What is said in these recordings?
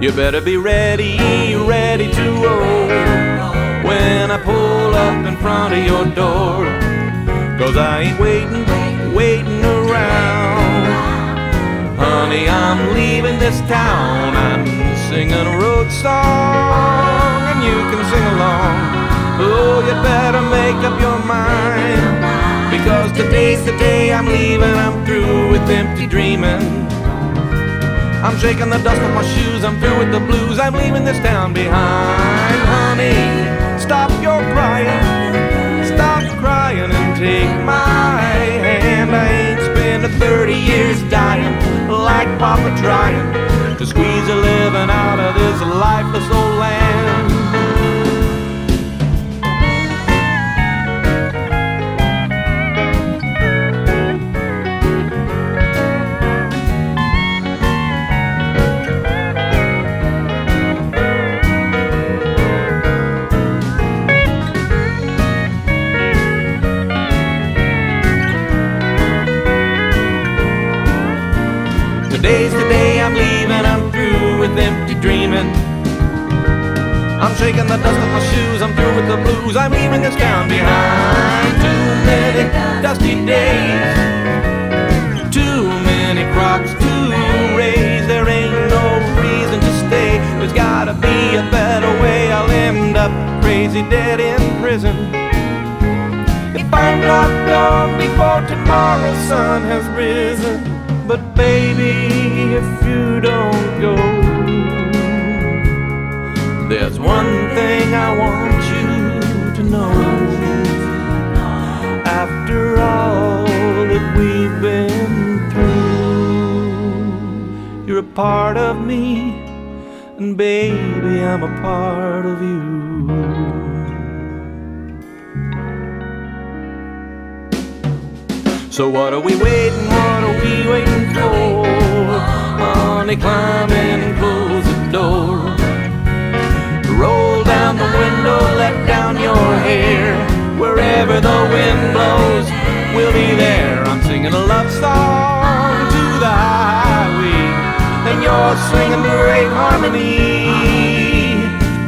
You better be ready, ready to roll when I pull up in front of your door. 'Cause I ain't waiting around. Honey, I'm leaving this town. I'm singing a road song, and you can sing along. Oh, you better make up your mind, because today's the day I'm leaving. I'm through with empty dreaming. I'm shaking the dust off my shoes. I'm through with the blues. I'm leaving this town behind. Honey, stop your crying. Stop crying and take my hand. I ain't spent 30 years dying like Papa trying to squeeze a living out of this lifeless old land. Today's the day I'm leaving. I'm through with empty dreaming. I'm shaking the dust off my shoes. I'm through with the blues. I'm leaving this town behind. Too many dusty days, too many crops to raise. There ain't no reason to stay. There's gotta be a better way. I'll end up crazy dead in prison if I'm not gone before tomorrow's sun has risen. But baby, if you don't go, there's one thing I want you to know. After all that we've been through, you're a part of me, and baby, I'm a part of you. So what are we waiting? What are we waiting for? Honey, climb in and close the door. Roll down the window, let down your hair. Wherever the wind blows, we'll be there. I'm singing a love song to the highway, and you're singing great harmony.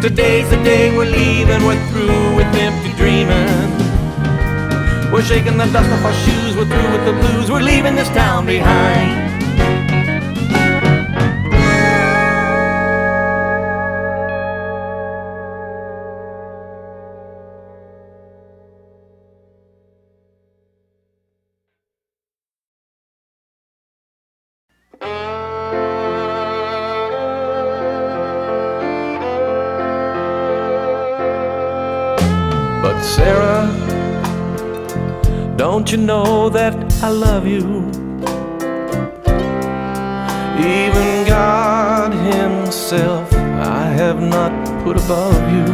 Today's the day we're leaving. We're through with empty dreaming. We're shaking the dust off our shoes. We're through with the blues. We're leaving this town behind. But Sarah, don't you know that I love you? Even God himself I have not put above you.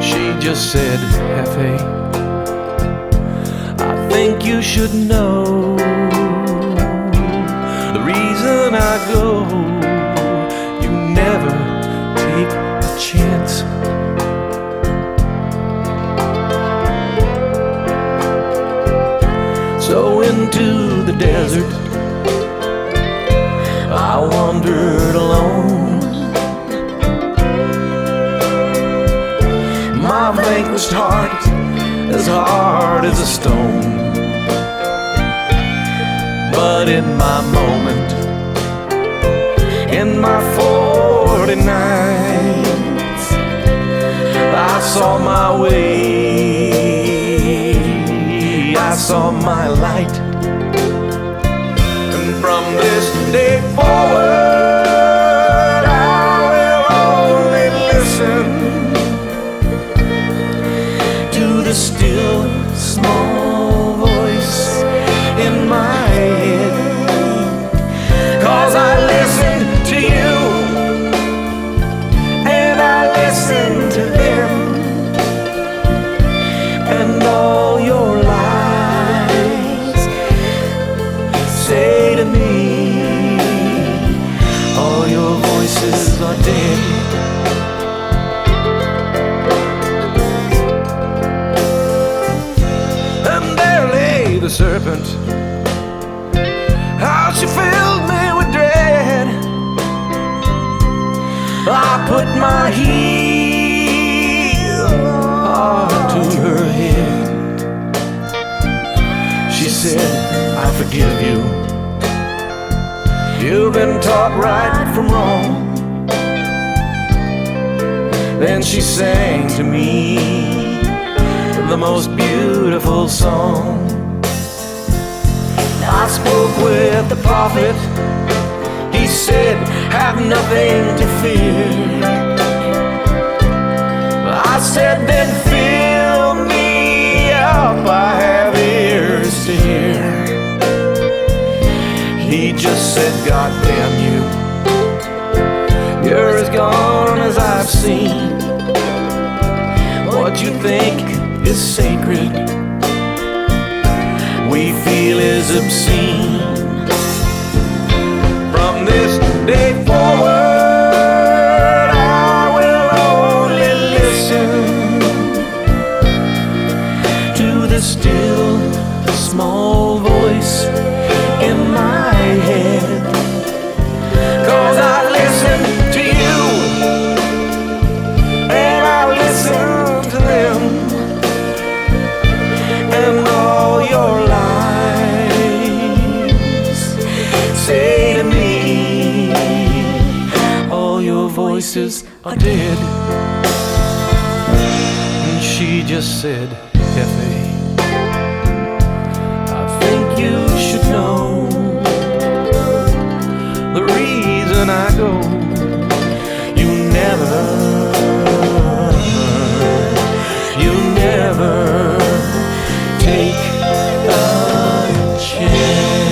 She just said, Hefe, I think you should know the reason I go. You never take a chance. So into the desert I wandered alone. My vanquished heart as hard as a stone. But in my moment, in my 49s, I saw my way, I saw my light. And from this day forward, I will only listen to the still small voice in my head. 'Cause I listen to you, and I listen to them, and all your lies say to me, all your voices are dead. And there lay the serpent, how she filled me with dread. put my heel to her head. She said, I forgive you. You've been taught right from wrong. Then she sang to me the most beautiful song. I spoke with the prophet. He said, have nothing to fear. I said, then fill me up, I have ears to hear. He just said, God damn you, you're as gone as I've seen. What you think is sacred, we feel is obscene. From this day forward, I will only listen to the still, small voice in my head. 'Cause I listen to you, and I listen to them, and all your lies say to me, all your voices are dead. And she just said, Hefe, I think you should know the reason I go. You never take a chance.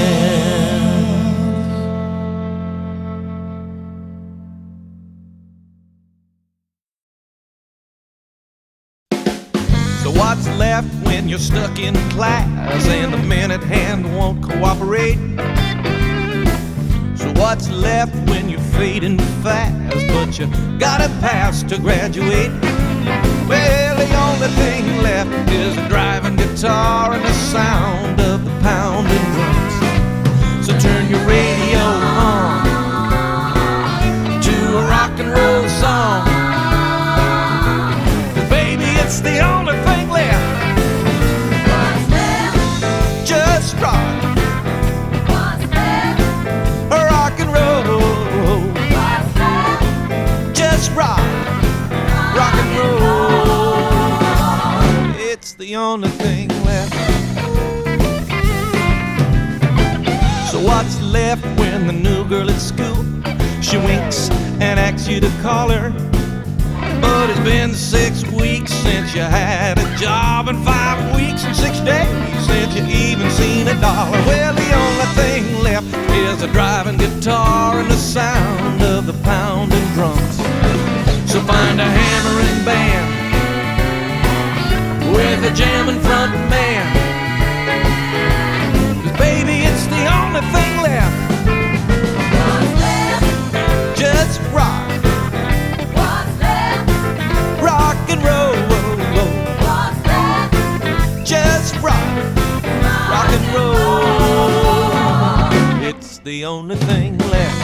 So what's left when you're stuck in class and the minute hand won't cooperate? So what's left when you're fading fast, but you gotta pass to graduate? Well, the only thing left is a driving guitar and the sound of the pounding drums. So turn your radio on to a rock and roll song, 'cause baby, it's the only thing left. Just rock. Rock and roll. Just rock. Rock and roll. It's the only thing left. So what's left when the new girl at school, she winks and asks you to call her? But it's been 6 weeks since you had a job, and 5 weeks and 6 days since you even seen a dollar. Well, the only thing left is a driving guitar and the sound of the pounding drums. So find a hammering band with a jamming front man, 'cause baby, it's the only thing left. Just rock. Rock and roll. Just rock. Rock and roll. It's the only thing left.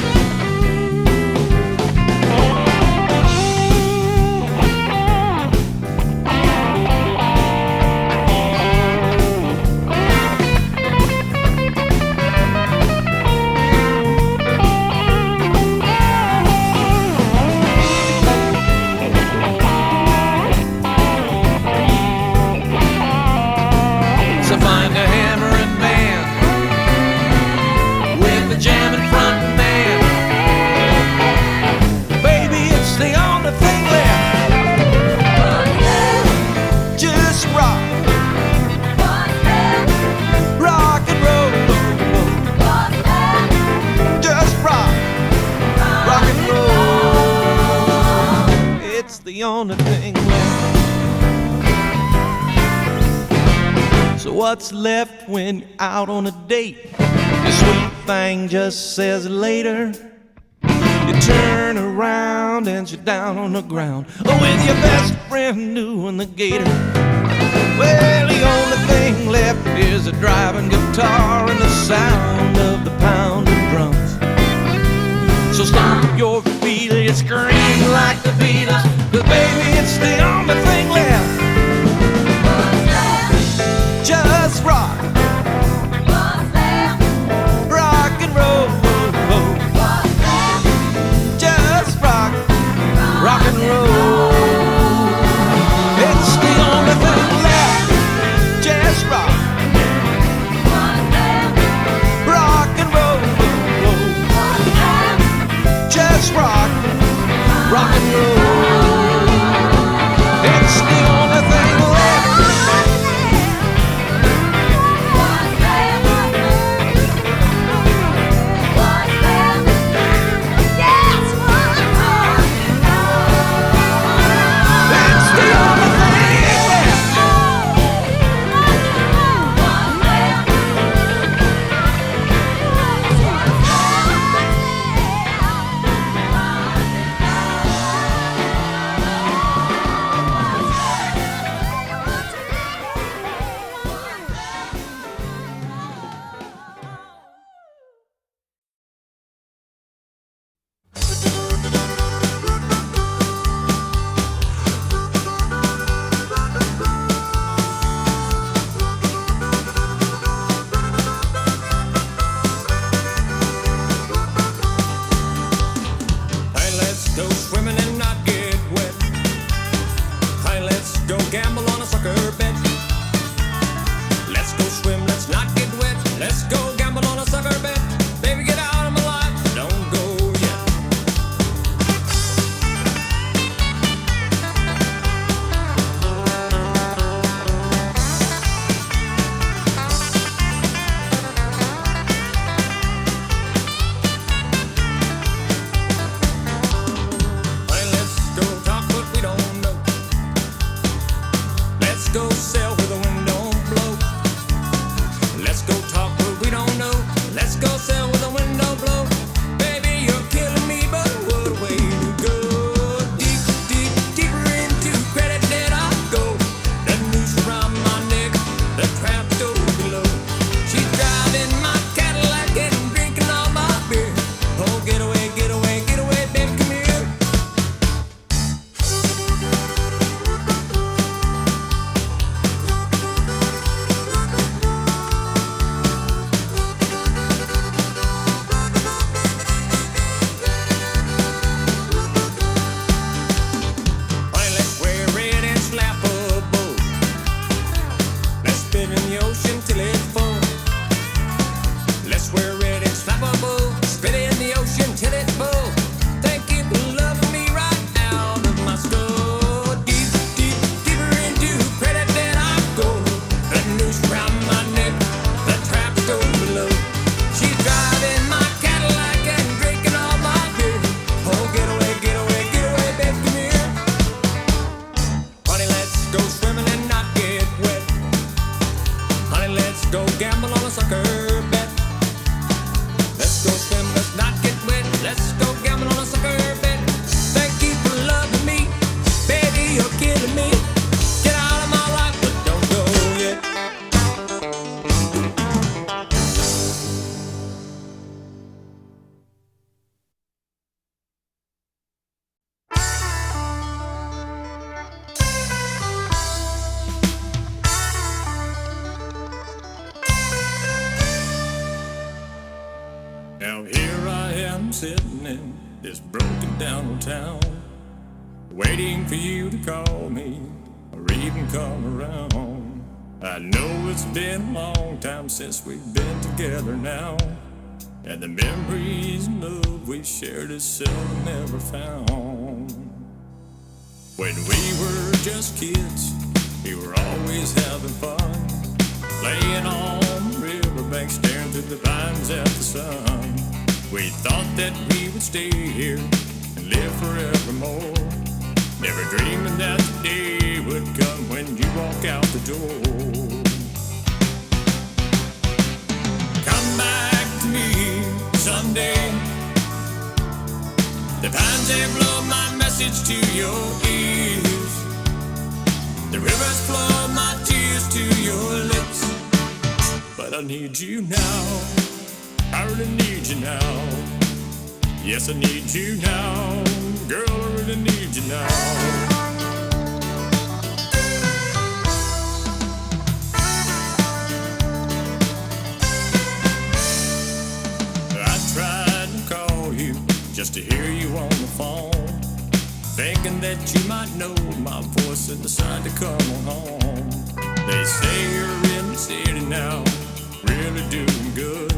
Find a hammering man with a jamming front man. Baby, it's the only thing left. Just rock. Rock and roll. Just rock. Rock and roll. It's the only thing left. So what's left when you're out on a date? Your sweet thing just says later. You turn around and you're down on the ground with your best friend doing the gator. Well, the only thing left is a driving guitar and the sound of the pounding drums. So stomp your feet, you it scream like the Beatles, but baby, it's the only thing left. Just rock, rock and roll. Just rock, rock and roll. It's the only thing left. Just rock, rock and roll. Just rock, rock and roll. It's the only thing left. Go swimming and not get wet. Hi, let's go gamble on a sucker bet. Let's go swim, let's not get wet. Let's go gamble on a sucker bet. Baby, get out of my life, don't go yet. Go sail where the wind don't blow. Let's go talk what we don't know. Let's go sail where the wind don't blow. Baby, you're killing me, but what a way to go. Deep, deep, deeper into credit that I go. The noose around my neck, the trap goes below. She's driving my Cadillac and drinking all my beer. Oh, get away, get away, get away, baby, come here. Go gamble on a sucker bet. Let's go swim, let's not get wet. Let's go gamble on a sucker bet. Thank you for loving me, baby, you're killing me. Get out of my life, but don't go yet. Now here I am sitting in this broken down old town, waiting for you to call me or even come around. I know it's been a long time since we've been together now, and the memories and love we shared is seldom ever found. When we were just kids, we were always having fun, playing on the riverbank, staring through the vines at the sun. We thought that we would stay here and live forevermore, never dreaming that the day would come when you walk out the door. Come back to me someday. The pines, they blow my message to your ears. The rivers flow my tears to your lips. But I need you now, I really need you now. Yes, I need you now. girl, I really need you now. I tried to call you just to hear you on the phone, thinking that you might know my voice and decide to come home. They say you're in the city now, really doing good.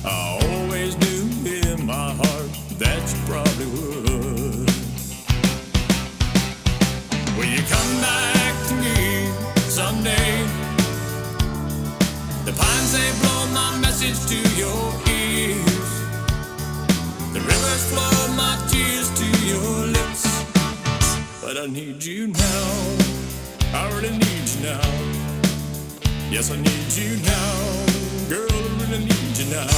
I always knew in my heart that you probably would. Will you come back to me someday? The pines, they blow my message to your ears. The rivers flow my tears to your lips. But I need you now, I really need you now. Yes, I need you now, girl, I really need you now.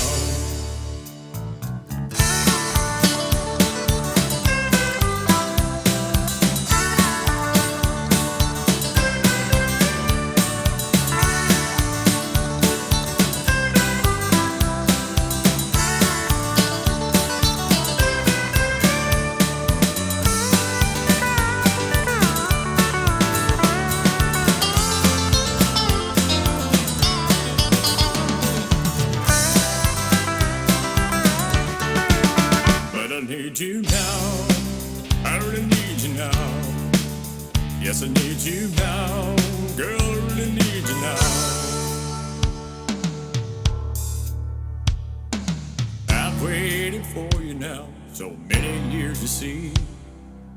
You now, I really need you now. Yes, I need you now, girl, I really need you now. I've waited for you now so many years to see,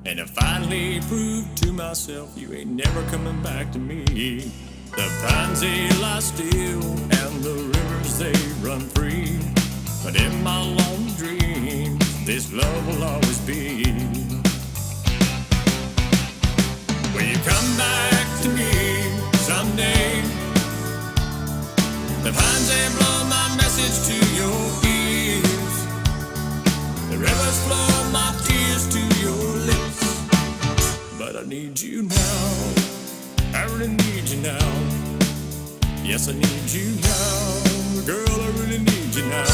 and I finally proved to myself you ain't never coming back to me. The pines, they lie still and the rivers, they run free, but in my long dreams this love will always be. Will you come back to me someday? The pines, they blow my message to your ears. The rivers flow my tears to your lips. But I need you now, I really need you now. Yes, I need you now, girl, I really need you now.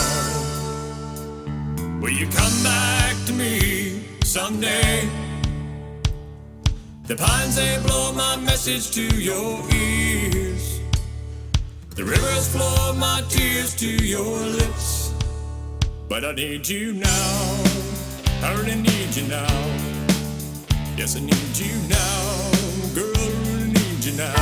Will you come back to me someday? The pines, they blow my message to your ears. The rivers flow my tears to your lips. But I need you now, I really need you now. Yes, I need you now, girl, I really need you now.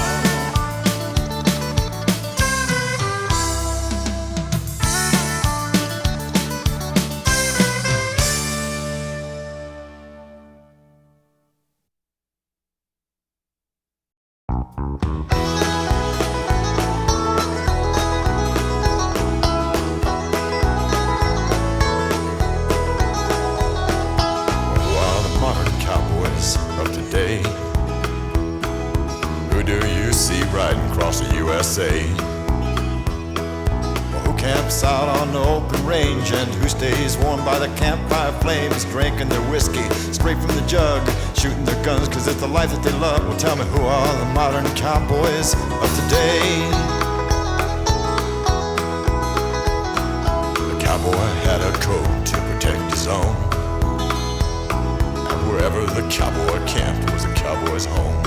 USA. Who camps out on the open range and who stays warm by the campfire flames, drinking their whiskey straight from the jug, shooting their guns cause it's the life that they love. Well, tell me, who are the modern cowboys of today? The cowboy had a code to protect his own, and wherever the cowboy camped was the cowboy's home.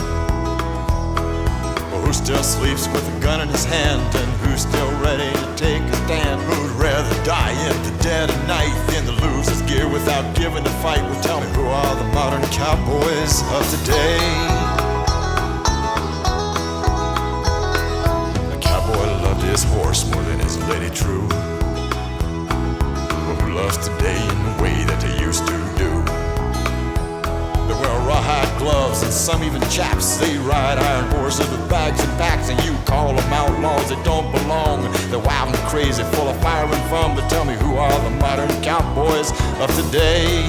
Who still sleeps with a gun in his hand, and who's still ready to take a stand? Who'd rather die in the dead of night than to lose his gear without giving a fight? Well, tell me, who are the modern cowboys of today? The cowboy loved his horse more than his lady true, but who loves today in the way that they used to do? They wear rawhide gloves and some even chaps. They ride iron horses with bags and packs, and you call them outlaws that don't belong. They're wild and crazy, full of fire and fun. But tell me, who are the modern cowboys of today?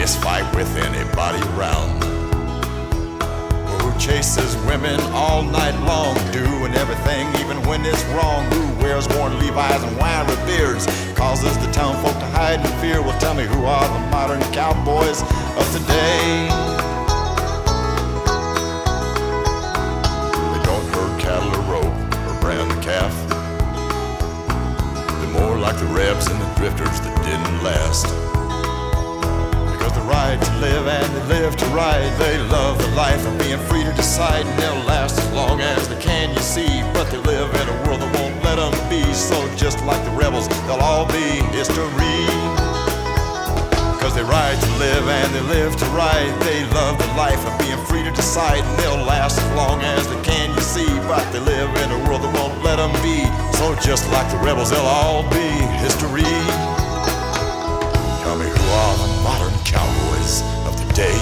fist fight with anybody round. Who chases women all night long, doing everything even when it's wrong. Who wears worn Levi's and winery beards, causes the town folk to hide in fear. Well, tell me, who are the modern cowboys of today? They don't herd cattle or rope or brand the calf. They're more like the Rebs and the drifters that didn't last. Because the right to live and they live to ride, they love the life of being free to decide, and they'll last as long as they can, you see. But they live in a world that won't let them be, so just like the rebels, they'll all be history. Because they ride to live and they live to ride, they love the life of being free to decide, and they'll last as long as they can, you see. But they live in a world that won't let them be, so just like the rebels, they'll all be history. Tell me, who are the modern cowboys of the day?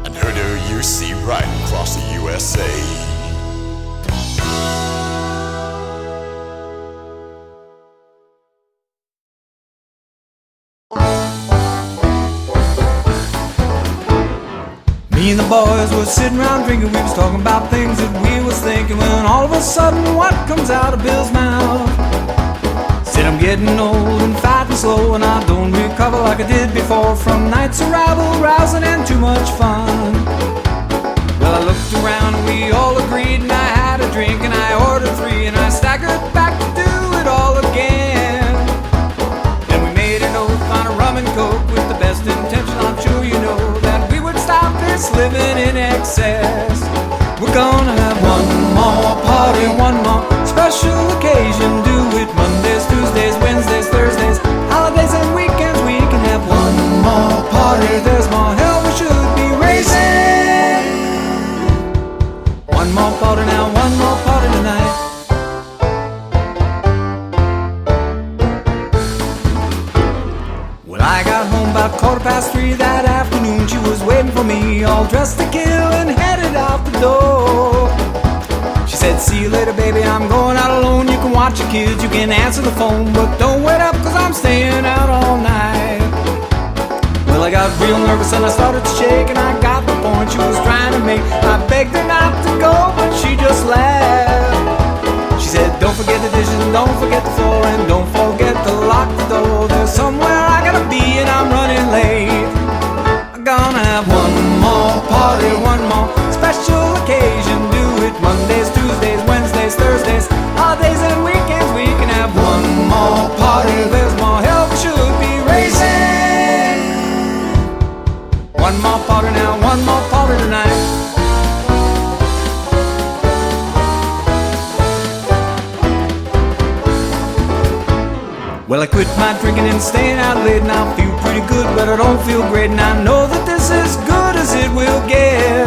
And who do you see riding across the USA? Me and the boys were sitting around drinking, we was talking about things that we was thinking, when all of a sudden, what comes out of Bill's mouth? Said, I'm getting old and fat and slow, and I don't recover like I did before from nights of rabble, rousing and too much fun. Well, I looked around and we all agreed, and I had a drink and I ordered 3, and I staggered back to do it all again. And we made an oath on a rum and coke with the best intention, I'm sure you know, that we would stop this living in excess. We're gonna have one more party, one more special occasion. Do it Mondays, Tuesdays, Wednesdays, Thursdays, holidays and weekends. We can have one more party. There's more hell we should be raising. One more party now, one more party tonight. Well, I got home about 3:15 that afternoon. She was waiting for me, all dressed to kill, and headed out the door. She said, see you later, baby, I'm going out alone. You can watch your kids, you can answer the phone, but don't wait up, cause I'm staying out all night. Well, I got real nervous and I started to shake, and I got the point she was trying to make. I begged her not to go, but she just laughed. She said, don't forget the dishes and don't forget the floor, and don't forget to lock the door. There's somewhere I gotta be and I'm running late. I'm gonna have one more party, one more special occasion. Do it Mondays, Tuesdays, Wednesdays, Thursdays, holidays and weekends. We can have one more party. There's more hell we should be raising. One more party now, one more party tonight. Well, I quit my drinking and staying out late, and I feel pretty good, but I don't feel great, and I know that this is good as it will get.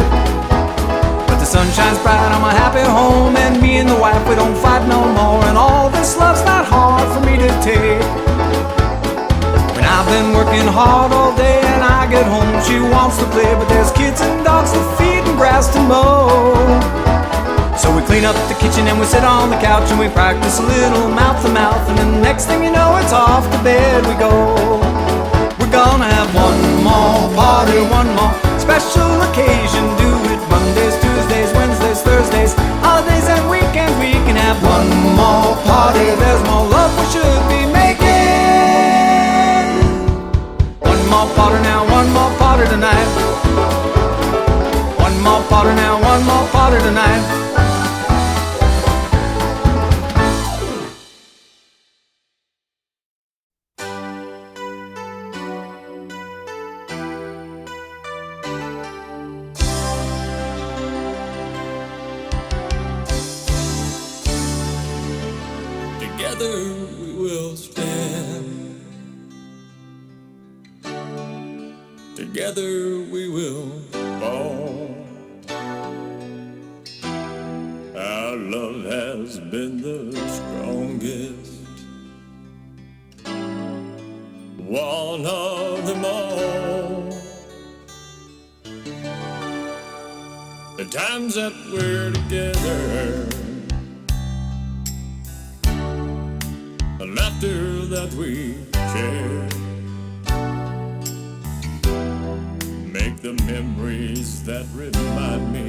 But the sun shines bright on my happy home, and me and the wife, we don't fight no more, and all this love's not hard for me to take. When I've been working hard all day and I get home, she wants to play, but there's kids and dogs to feed and grass to mow. So we clean up the kitchen and we sit on the couch and we practice a little mouth to mouth, and the next thing you know, it's off to bed we go. We're gonna have one more party, one more special occasion. Do it Mondays, Tuesdays, Wednesdays, Thursdays, holidays and weekends. We can have one more party. There's more love we should be making. One more party now, one more party tonight. One more party now, one more party tonight. Together we will stand. Together we will fall. Our love has been the strongest one of them all. The times that we're together, the laughter that we share, the memories that remind me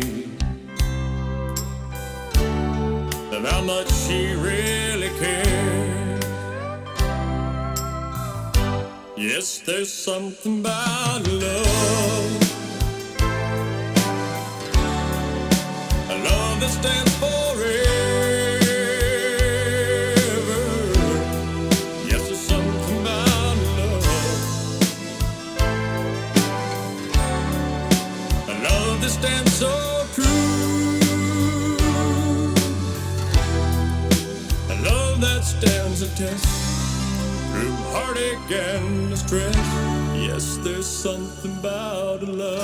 of how much she really cared. Yes, there's something about love, a love that stands forever. Yes, there's something about love, a love that stands so true, a love that stands a test through heartache and distress. Yes, there's something about love.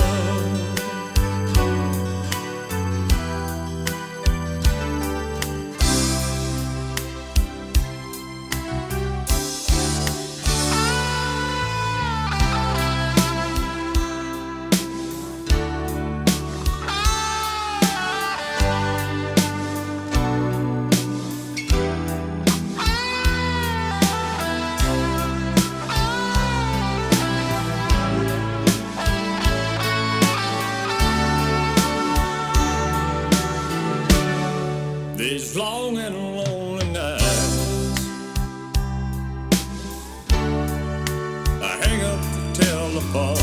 These long and lonely nights, I hang up the telephone,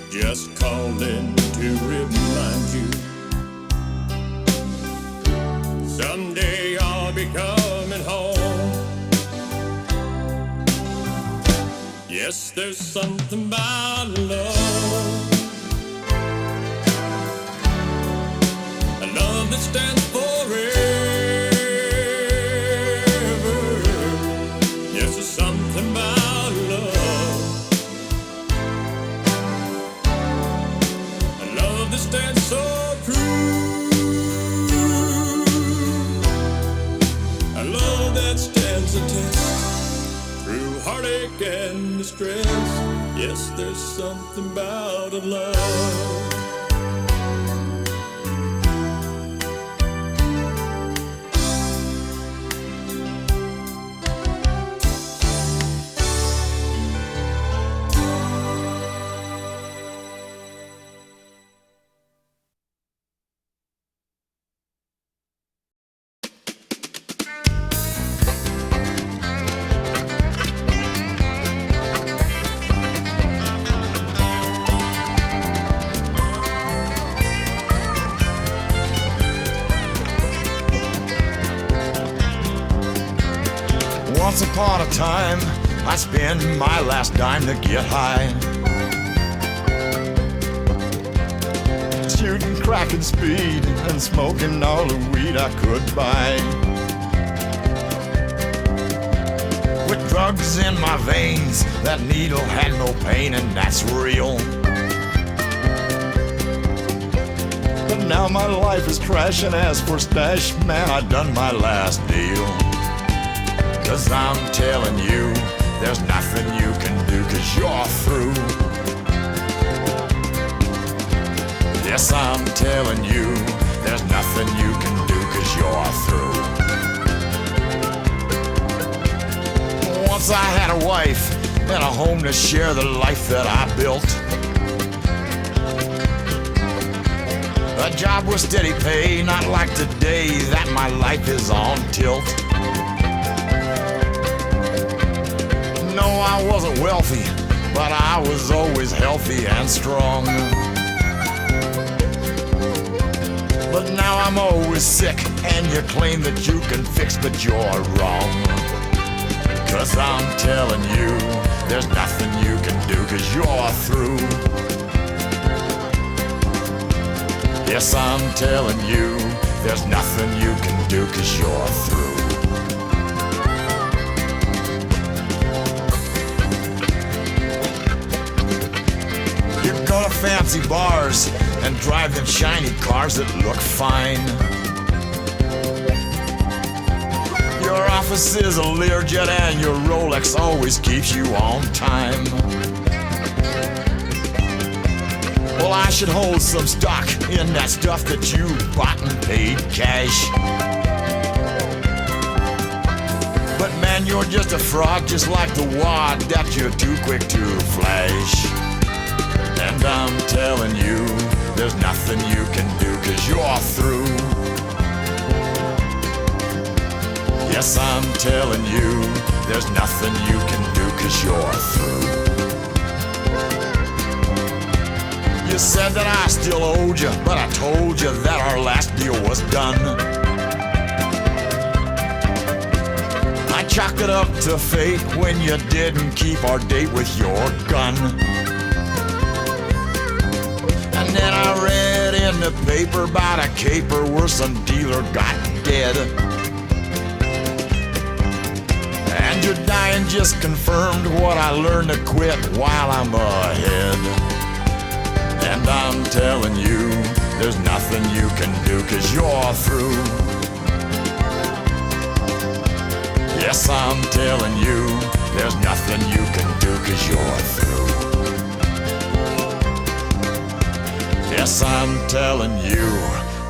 just calling to remind you someday I'll be coming home. Yes, there's something about love, love that stands forever. Yes, there's something about love, a love that stands so true, a love that stands a test through heartache and distress. Yes, there's something about a love. Once upon a time, I spent my last dime to get high, shooting crack and speed and smoking all the weed I could buy. With drugs in my veins, that needle had no pain, and that's real. But now my life is crashing. As for stash, man, I done my last deal. 'Cause I'm telling you, there's nothing you can do, 'cause you're through. Yes, I'm telling you, there's nothing you can do, 'cause you're through. Once I had a wife and a home to share the life that I built. A job with steady pay, not like today that my life is on tilt. No, I wasn't wealthy, but I was always healthy and strong. But now I'm always sick, and you claim that you can fix, but you're wrong. 'Cause I'm telling you, there's nothing you can do, 'cause you're through. Yes, I'm telling you, there's nothing you can do, 'cause you're through. Go to fancy bars and drive them shiny cars that look fine. Your office is a Learjet and your Rolex always keeps you on time. Well, I should hold some stock in that stuff that you bought and paid cash. But man, you're just a fraud, just like the wad that you're too quick to flash. And I'm telling you, there's nothing you can do, 'cause you're through. Yes, I'm telling you, there's nothing you can do, 'cause you're through. You said that I still owed you, but I told you that our last deal was done. I chalked it up to fate when you didn't keep our date with your gun. And then I read in the paper about a caper where some dealer got dead. And your dying just confirmed what I learned to quit while I'm ahead. And I'm telling you, there's nothing you can do, 'cause you're through. Yes, I'm telling you, there's nothing you can do, 'cause you're through. Yes, I'm telling you,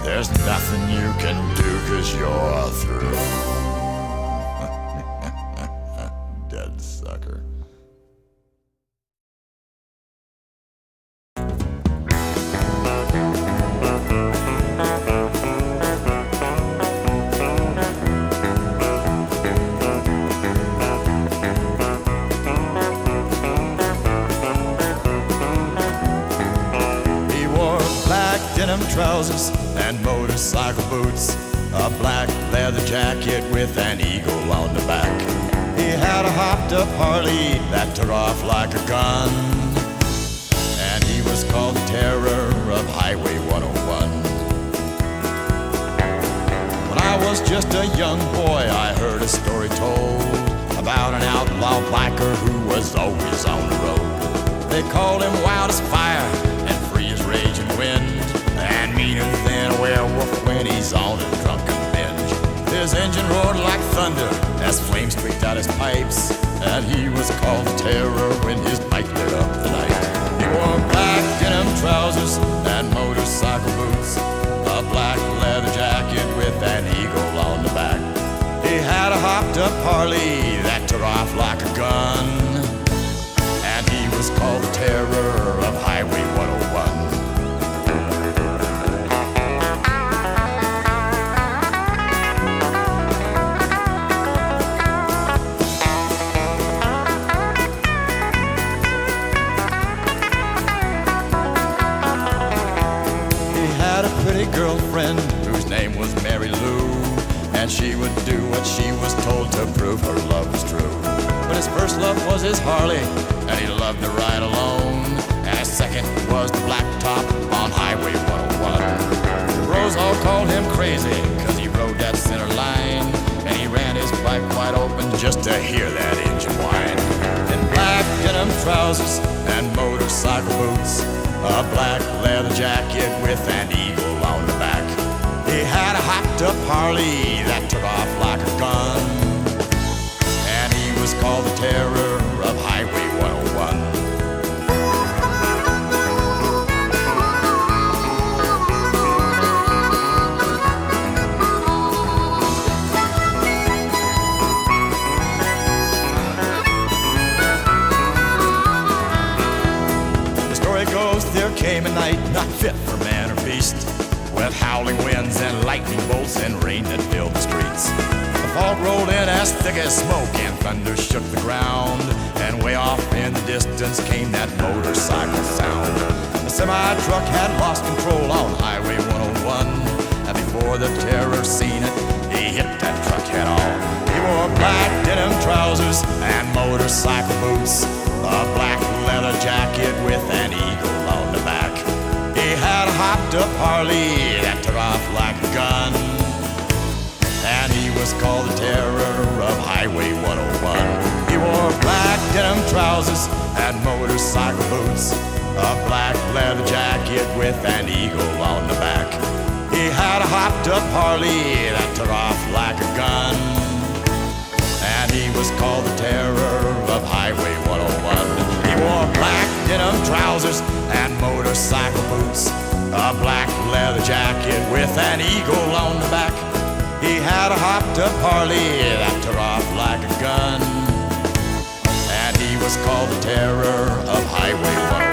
there's nothing you can do, 'cause you're through. Dead sucker. Denim trousers and motorcycle boots, a black leather jacket with an eagle on the back. He had a hopped up Harley that took off like a gun, and he was called the terror of Highway 101. When I was just a young boy, I heard a story told about an outlaw biker who was always on the road. They called him wild as fire and free as raging wind, and meaner than a werewolf when he's on a drunken binge. His engine roared like thunder as flames streaked out his pipes, and he was called the terror when his bike lit up the night. He wore black denim trousers and motorcycle boots, a black leather jacket with an eagle on the back. He had a hopped up Harley that took off like a gun, and he was called the terror of Highway 101. Girlfriend whose name was Mary Lou, and she would do what she was told to prove her love was true. But his first love was his Harley, and he loved to ride alone, and his second was the black top on Highway 101. The bros all called him crazy, 'cause he rode that center line, and he ran his bike wide open just to hear that engine whine. In black denim trousers and motorcycle boots, a black leather jacket with an eagle on the back. He had a hopped up Harley that took off like a gun, and he was called the terror of Highway 101. The story goes there came a night not fit for man or beast, with howling winds and lightning bolts and rain that filled the streets. The fog rolled in as thick as smoke and thunder shook the ground, and way off in the distance came that motorcycle sound. The semi-truck had lost control on Highway 101, and before the terror seen it, he hit that truck head on. He wore black denim trousers and motorcycle boots, a black leather jacket with an eagle on the back. He had a hopped up Harley that took off like a gun, and he was called the terror of Highway 101. He wore black denim trousers and motorcycle boots, a black leather jacket with an eagle on the back. He had a hopped up Harley that took off like a gun, and he was called the terror of Highway 101. He wore black denim trousers and motorcycle boots, a black leather jacket with an eagle on the back. He had a hopped up Harley that tore off like a gun, and he was called the terror of Highway 1.